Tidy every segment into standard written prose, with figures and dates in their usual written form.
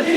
LG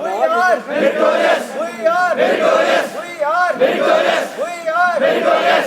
We are victorious, we are victorious, we are victorious, we are victorious।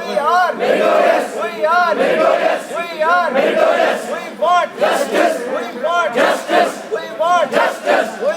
We are victorious, we are victorious, we are victorious। we want justice, we want justice, we want justice। we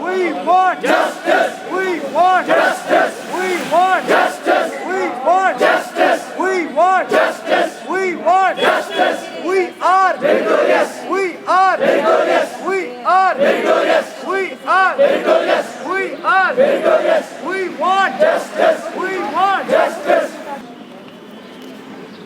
We want justice, we want justice, we want justice, we want justice, we want justice, we want justice। we are victorious, we are victorious, we are victorious, we are victorious, we are victorious। we want justice, we want justice।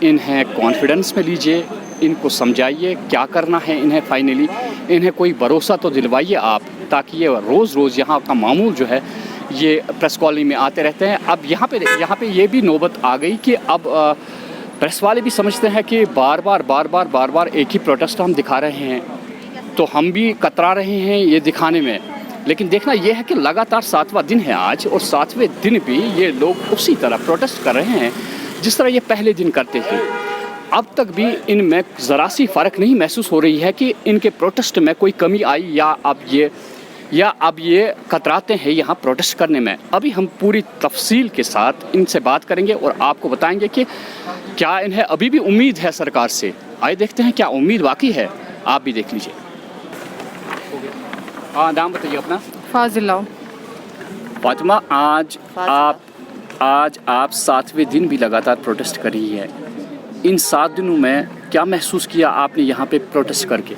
انہیں confidence میں لیجئے, ان کو سمجھائیے کیا کرنا ہے انہیں finally, انہیں کوئی بھروسہ تو دلوائیے آپ, تاکہ یہ روز روز یہاں کا معمول جو ہے یہ پریس کالونی میں آتے رہتے ہیں. اب یہاں پہ یہ بھی نوبت آ گئی کہ اب پریس والے بھی سمجھتے ہیں کہ بار بار ایک ہی پروٹیسٹ ہم دکھا رہے ہیں, تو ہم بھی کترا رہے ہیں یہ دکھانے میں. لیکن دیکھنا یہ ہے کہ لگاتار 7واں دن ہے آج, اور 7ویں دن بھی یہ لوگ اسی طرح پروٹیسٹ کر رہے ہیں جس طرح یہ پہلے دن کرتے تھے. اب تک بھی ان میں ذرا سی فرق نہیں محسوس ہو رہی ہے کہ ان کے پروٹیسٹ میں کوئی کمی آئی, یا اب یہ کتراتے ہیں یہاں پروٹیسٹ کرنے میں. ابھی ہم پوری تفصیل کے ساتھ ان سے بات کریں گے اور آپ کو بتائیں گے کہ کیا انہیں ابھی بھی امید ہے سرکار سے. آئے دیکھتے ہیں کیا امید واقعی ہے, آپ بھی دیکھ لیجیے. ہاں, نام بتائیے اپنا. فاضلہ. فاطمہ, آج آپ 7ویں دن بھی لگاتار پروٹیسٹ کر رہی ہے. ان 7 دنوں میں کیا محسوس کیا آپ نے یہاں پہ پروٹیسٹ کر کے؟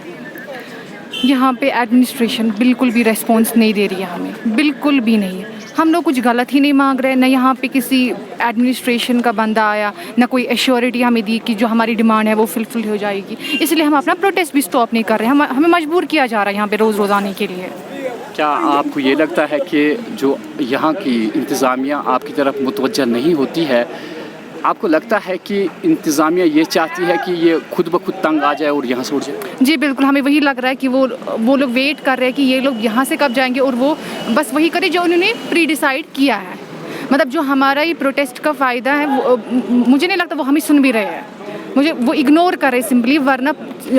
یہاں پہ ایڈمنسٹریشن بالکل بھی ریسپانس نہیں دے رہی ہے ہمیں, بالکل بھی نہیں. ہم لوگ کچھ غلط ہی نہیں مانگ رہے, نہ یہاں پہ کسی ایڈمنسٹریشن کا بندہ آیا, نہ کوئی ایشورٹی ہمیں دی کہ جو ہماری ڈیمانڈ ہے وہ فلفل ہو جائے گی. اس لیے ہم اپنا پروٹیسٹ بھی اسٹاپ نہیں کر رہے, ہمیں مجبور کیا جا رہا ہے یہاں پہ روز آنے کے لیے. کیا آپ کو یہ لگتا ہے کہ جو یہاں کی انتظامیہ آپ کی طرف متوجہ نہیں ہوتی ہے, آپ کو لگتا ہے کہ انتظامیہ یہ چاہتی ہے کہ یہ خود بخود تنگ آ جائے اور یہاں سے اٹھ جائے؟ جی بالکل, ہمیں وہی لگ رہا ہے کہ وہ لوگ ویٹ کر رہے ہیں کہ یہ لوگ یہاں سے کب جائیں گے, اور وہ بس وہی کرے جو انہوں نے پری ڈیسائیڈ کیا ہے. مطلب جو ہمارا یہ پروٹیسٹ کا فائدہ ہے مجھے نہیں لگتا وہ ہمیں سن بھی رہے ہیں, مجھے وہ اگنور کرے سمپلی. ورنہ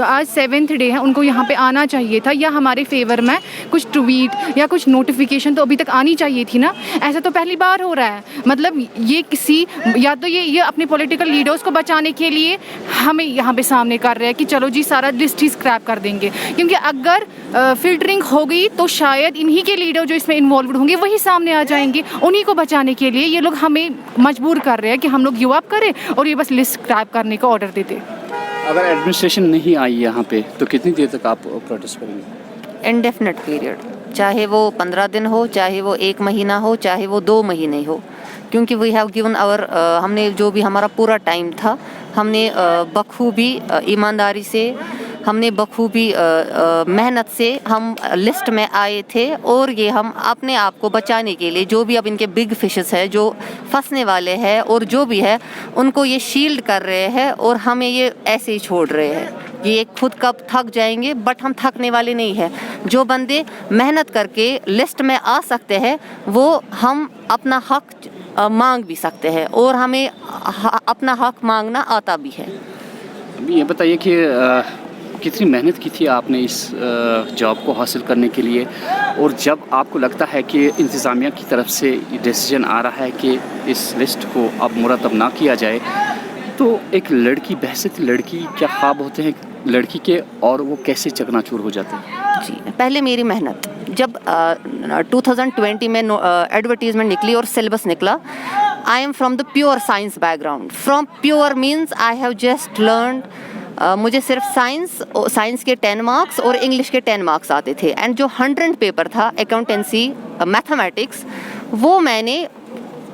آج 7th ڈے ہے, ان کو یہاں پہ آنا چاہیے تھا, یا ہمارے فیور میں کچھ ٹویٹ یا کچھ نوٹیفیکیشن تو ابھی تک آنی چاہیے تھی نا. ایسا تو پہلی بار ہو رہا ہے. مطلب یہ کسی یا تو یہ اپنے پولیٹیکل لیڈرز کو بچانے کے لیے ہمیں یہاں پہ سامنے کر رہے ہیں کہ چلو جی سارا لسٹ ہی اسکریپ کر دیں گے, کیونکہ اگر فلٹرنگ ہو گئی تو شاید انہی کے لیڈر جو اس میں انوالوڈ ہوں گے وہی سامنے آ جائیں گے. انہی کو بچانے کے لیے یہ لوگ ہمیں مجبور کر رہے ہیں کہ ہم لوگ گیو اپ کریں اور یہ بس لسٹ اسکریپ کرنے کا آرڈر دیتے. اگر ایڈمنسٹریشن نہیں آئی یہاں پہ تو کتنی دیر تک آپ پروٹیسٹ کریں گے؟ انڈیفینٹ پیریڈ, چاہے وہ 15 دن ہو, چاہے وہ 1 مہینہ ہو, چاہے وہ 2 مہینے ہو. کیونکہ وی ہیو گیون ہم نے جو بھی ہمارا پورا ٹائم تھا ہم نے بخوبی ایمانداری سے, ہم نے بخوبی محنت سے ہم لسٹ میں آئے تھے. اور یہ ہم اپنے آپ کو بچانے کے لیے جو بھی اب ان کے بگ فشز ہے جو پھنسنے والے ہیں اور جو بھی ہے ان کو یہ شیلڈ کر رہے ہیں, اور ہمیں یہ ایسے ہی چھوڑ رہے ہیں. یہ خود کب تھک جائیں گے, بٹ ہم تھکنے والے نہیں ہیں. جو بندے محنت کر کے لسٹ میں آ سکتے ہیں وہ ہم اپنا حق مانگ بھی سکتے ہیں, اور ہمیں اپنا حق مانگنا آتا بھی ہے. ابھی یہ بتائیے کہ کتنی محنت کی تھی آپ نے اس جاب کو حاصل کرنے کے لیے, اور جب آپ کو لگتا ہے کہ انتظامیہ کی طرف سے ڈیسیجن آ رہا ہے کہ اس لسٹ کو اب مرتب نہ کیا جائے, تو ایک لڑکی بحثیت لڑکی کیا خواب ہوتے ہیں لڑکی کے, اور وہ کیسے چکنا چور ہو جاتے ہیں؟ جی, پہلے میری محنت جب 2020 میں ایڈورٹیزمنٹ نکلی اور سلیبس نکلا, I am from the pure science back ground. From pure means I have just learned, مجھے صرف سائنس کے 10 مارکس اور انگلش کے 10 مارکس آتے تھے. اینڈ جو 100 پیپر تھا اکاؤنٹنسی میتھمیٹکس, وہ میں نے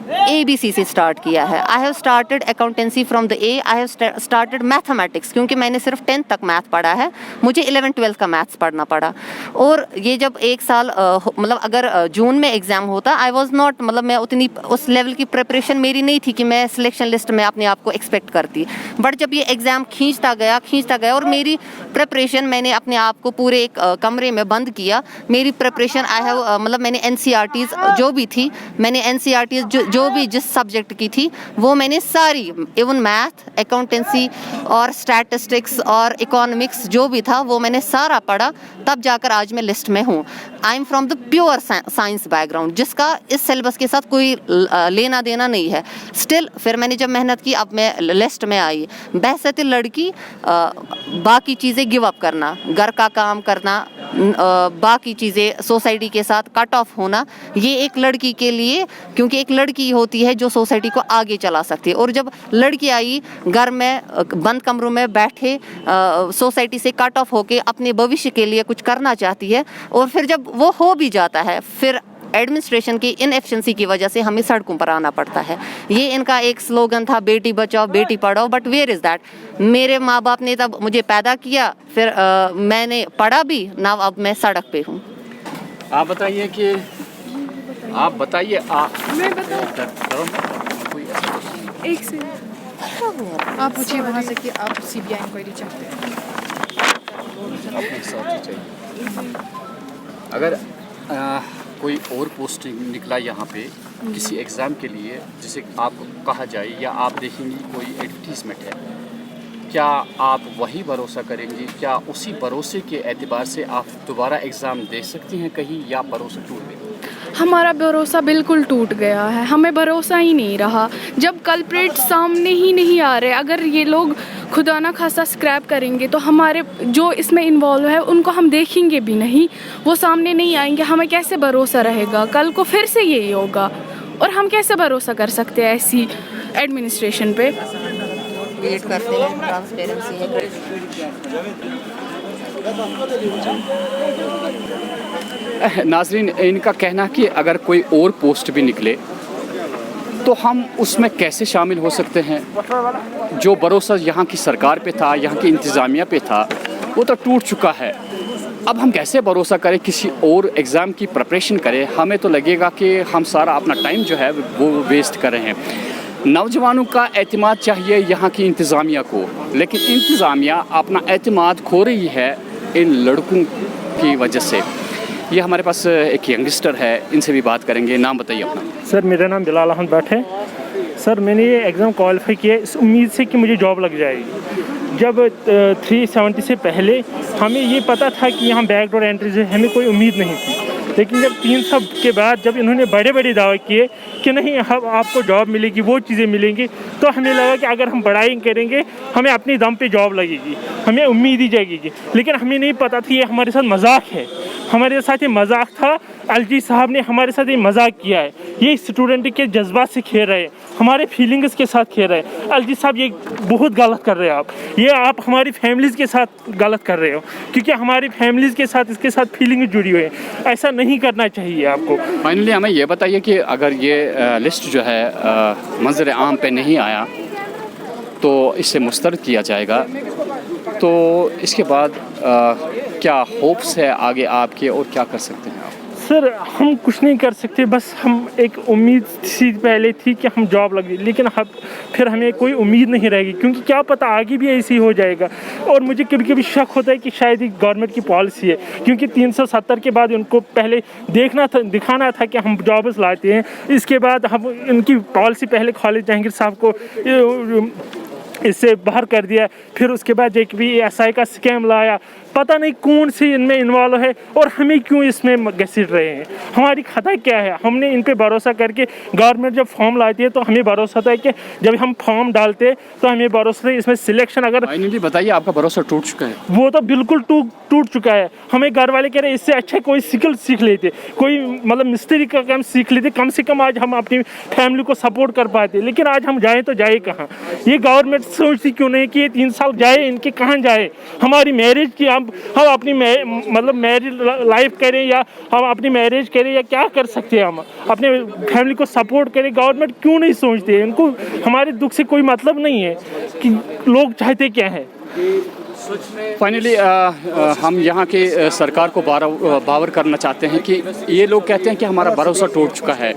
ABC سے اسٹارٹ کیا ہے. I have started accountancy from the I have started mathematics, کیونکہ میں نے صرف 10th تک میتھ پڑھا ہے, مجھے 11th-12th کا میتھس پڑھنا پڑا. اور یہ جب 1 سال مطلب اگر جون میں ایگزام ہوتا, آئی واز ناٹ, مطلب میں اتنی اس لیول کی پریپریشن میری نہیں تھی کہ میں سلیکشن لسٹ میں اپنے آپ کو ایکسپیکٹ کرتی. بٹ جب یہ ایگزام کھینچتا گیا اور میری پریپریشن, میں نے اپنے آپ کو پورے ایک کمرے میں بند کیا. میری پریپریشن آئی ہیو مطلب میں نے NCERTs جو بھی تھی, میں نے NCERTs جو بھی جس سبجیکٹ کی تھی وہ میں نے ساری, ایون میتھ, اکاؤنٹنسی اور اسٹیٹسٹکس اور اکانومکس جو بھی تھا وہ میں نے سارا پڑھا, تب جا کر آج میں لسٹ میں ہوں. I am from the pure science back ground, جس کا اس سلیبس کے ساتھ کوئی لینا دینا نہیں ہے. اسٹل پھر میں نے جب محنت کی اب میں لسٹ میں آئی. بحثیت لڑکی باقی چیزیں گیو اپ کرنا, گھر کا کام کرنا, باقی چیزیں سوسائٹی کے ساتھ کٹ آف ہونا, یہ ایک لڑکی کے لیے, کیونکہ ایک لڑکی ہوتی ہے جو سوسائٹی کو آگے چلا سکتی ہے. اور جب لڑکی آئی گھر میں بند کمروں میں بیٹھے سوسائٹی سے کٹ آف ہو کے اپنے بھوشیہ کے لیے کچھ کرنا چاہتی ہے, اور پھر جب وہ ہو بھی جاتا ہے, پھر ایڈمنسٹریشن کی انیفیشنسی کی وجہ سے ہمیں سڑکوں پر آنا پڑتا ہے. یہ ان کا ایک سلوگن تھا Beti Bachao Beti Padhao, but where is that? میرے ماں باپ نے تب مجھے پیدا کیا, پھر میں نے پڑھا بھی نہ, اب میں سڑک پہ ہوں. آپ بتائیے کہ ایک سے آپ پوچھیے وہاں سے کہ آپ سی بی آئی انکوائری چاہتے ہیں. اگر کوئی اور پوسٹ نکلا یہاں پہ کسی ایگزام کے لیے جسے آپ کو کہا جائے یا آپ دیکھیں گی کوئی ایڈورٹیزمنٹ ہے, کیا آپ وہی بھروسہ کریں گی؟ کیا اسی بھروسے کے اعتبار سے آپ دوبارہ ایگزام دے سکتی ہیں کہیں, یا بھروسہ ٹوٹ گیا؟ ہمارا بھروسہ بالکل ٹوٹ گیا ہے, ہمیں بھروسہ ہی نہیں رہا. جب کلپریٹ سامنے ہی نہیں آ رہے, اگر یہ لوگ خدا نہ خواستہ اسکریپ کریں گے تو ہمارے جو اس میں انوالو ہے ان کو ہم دیکھیں گے بھی نہیں, وہ سامنے نہیں آئیں گے, ہمیں کیسے بھروسہ رہے گا؟ کل کو پھر سے یہی ہوگا, اور ہم کیسے بھروسہ کر سکتے ہیں ایسی ایڈمنسٹریشن پہ؟ ویٹ کرتے ہیں, ٹرانسپیرنسی ہے. ناظرین, ان کا کہنا کہ اگر کوئی اور پوسٹ بھی نکلے تو ہم اس میں کیسے شامل ہو سکتے ہیں؟ جو بھروسہ یہاں کی سرکار پہ تھا, یہاں کی انتظامیہ پہ تھا, وہ تو ٹوٹ چکا ہے. اب ہم کیسے بھروسہ کریں, کسی اور ایگزام کی پریپریشن کریں؟ ہمیں تو لگے گا کہ ہم سارا اپنا ٹائم جو ہے وہ ویسٹ کر رہے ہیں. نوجوانوں کا اعتماد چاہیے یہاں کی انتظامیہ کو, لیکن انتظامیہ اپنا اعتماد کھو رہی ہے ان لڑکوں کی وجہ سے. یہ ہمارے پاس ایک ینگسٹر ہے, ان سے بھی بات کریں گے. نام بتائیے اپنا. سر میرا نام بلال احمد بٹ ہے. سر میں نے یہ ایگزام کوالیفائی کیا اس امید سے کہ مجھے جاب لگ جائے گی. جب 370 سے پہلے ہمیں یہ پتہ تھا کہ یہاں بیک ڈور انٹری سے ہمیں کوئی امید نہیں تھی, لیکن جب 300 کے بعد جب انہوں نے بڑے بڑے دعوے کیے کہ نہیں اب آپ کو جاب ملے گی, وہ چیزیں ملیں گی, تو ہمیں لگا کہ اگر ہم پڑھائی کریں گے ہمیں اپنی دم پہ جاب لگے گی, ہمیں امید ہی جائے گی. لیکن ہمیں نہیں پتہ تھی یہ ہمارے ساتھ مذاق ہے, ہمارے ساتھ یہ مذاق تھا. الجی صاحب نے ہمارے ساتھ یہ مذاق کیا ہے, یہ اسٹوڈنٹ کے جذبات سے کھیل رہے ہیں, ہمارے فیلنگز کے ساتھ کھیل رہے ہیں. الجی صاحب یہ بہت غلط کر رہے ہیں آپ, یہ آپ ہماری فیملیز کے ساتھ غلط کر رہے ہو, کیونکہ ہماری فیملیز کے ساتھ اس کے ساتھ فیلنگ جڑی ہوئی ہے. ایسا نہیں کرنا چاہیے آپ کو. فائنلی ہمیں یہ بتائیے کہ اگر یہ لسٹ جو ہے منظر عام پہ نہیں آیا تو اس سے مسترد کیا جائے گا, تو اس کے بعد کیا ہوپس ہے آگے آپ کے, اور کیا کر سکتے ہیں آپ؟ سر ہم کچھ نہیں کر سکتے, بس ہم ایک امید سی پہلے تھی کہ ہم جاب لگ گئی, لیکن پھر ہمیں کوئی امید نہیں رہے گی, کیونکہ کیا پتہ آگے بھی ایسی ہو جائے گا. اور مجھے کبھی کبھی شک ہوتا ہے کہ شاید یہ گورنمنٹ کی پالیسی ہے, کیونکہ 370 کے بعد ان کو پہلے دکھانا تھا کہ ہم جابس لاتے ہیں, اس کے بعد ہم ان کی پالیسی پہلے خالد جہانگیر صاحب کو اس سے باہر کر دیا, پھر اس کے بعد ایک بھی ایس آئی کا اسکیم لایا, پتہ نہیں کون سی ان میں انوالو ہے اور ہمیں کیوں اس میں گھسیٹ رہے ہیں. ہماری خطا کیا ہے؟ ہم نے ان پہ بھروسہ کر کے گورنمنٹ جب فارم لاتی ہے تو ہمیں بھروسہ تھا کہ جب ہم فارم ڈالتے تو ہمیں بھروسہ تھا اس میں سلیکشن. اگر بتائیے آپ کا بھروسہ ٹوٹ چکا ہے؟ وہ تو بالکل ٹوٹ چکا ہے. ہمیں گھر والے کہہ رہے اس سے اچھا کوئی سکل سیکھ لیتے, کوئی مطلب مستری کا کام سیکھ لیتے, کم سے کم آج ہم اپنی فیملی کو سپورٹ کر پاتے. لیکن آج ہم جائیں تو جائے کہاں؟ یہ گورنمنٹ سوچتی کیوں نہیں کہ یہ 3 سال جائے, ان کے کہاں جائے؟ ہماری میرج کی ہم اپنی مطلب میرج لائف کریں یا ہم اپنی میرج کریں یا کیا کر سکتے ہیں, ہم اپنے فیملی کو سپورٹ کریں. گورنمنٹ کیوں نہیں سوچتے؟ ان کو ہمارے دکھ سے کوئی مطلب نہیں ہے کہ لوگ چاہتے کیا ہے. فائنلی ہم یہاں کے سرکار کو باور کرنا چاہتے ہیں کہ یہ لوگ کہتے ہیں کہ ہمارا بھروسہ ٹوٹ چکا ہے.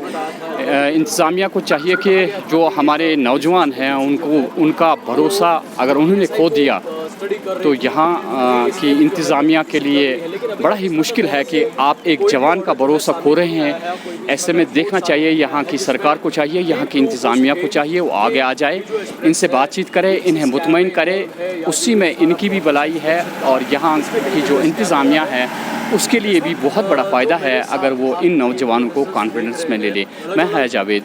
انتظامیہ کو چاہیے کہ جو ہمارے نوجوان ہیں ان کا بھروسہ اگر انہوں نے کھو دیا تو یہاں کی انتظامیہ کے لیے بڑا ہی مشکل ہے کہ آپ ایک جوان کا بھروسہ کھو رہے ہیں. ایسے میں دیکھنا چاہیے, یہاں کی سرکار کو چاہیے, یہاں کی انتظامیہ کو چاہیے وہ آگے آ جائے, ان سے بات چیت کرے, انہیں مطمئن کرے. اسی میں ان کی بھی بھلائی ہے اور یہاں کی جو انتظامیہ ہے اس کے لیے بھی بہت بڑا فائدہ ہے اگر وہ ان نوجوانوں کو کانفیڈنس میں لے لے. میں حیا جاوید.